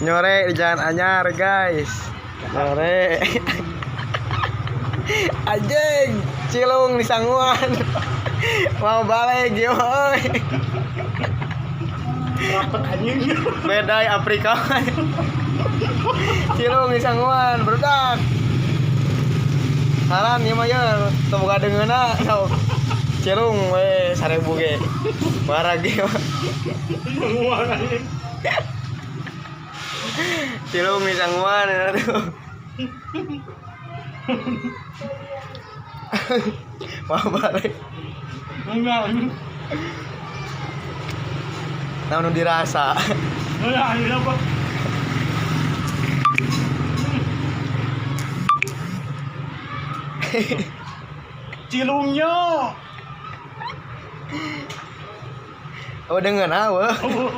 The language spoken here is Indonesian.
Nyore di Jalan Anyar, guys. Nyore. Anjing, Cilung di Sanguan. Mau balik yo, oi. Rapet anjing. Bedai Afrika. Cilung di Sanguan, berudak. Haran ieu mah ya, teu boga deungeuna. Cilung we 1000 ge. Barag ge. Mual anjing. Cilung di Sanguan atuh. Mau balik. Enggak anjing. Namun dirasa. Enggak anjing apa? Cilungnya. Oh dengan apa? Oh.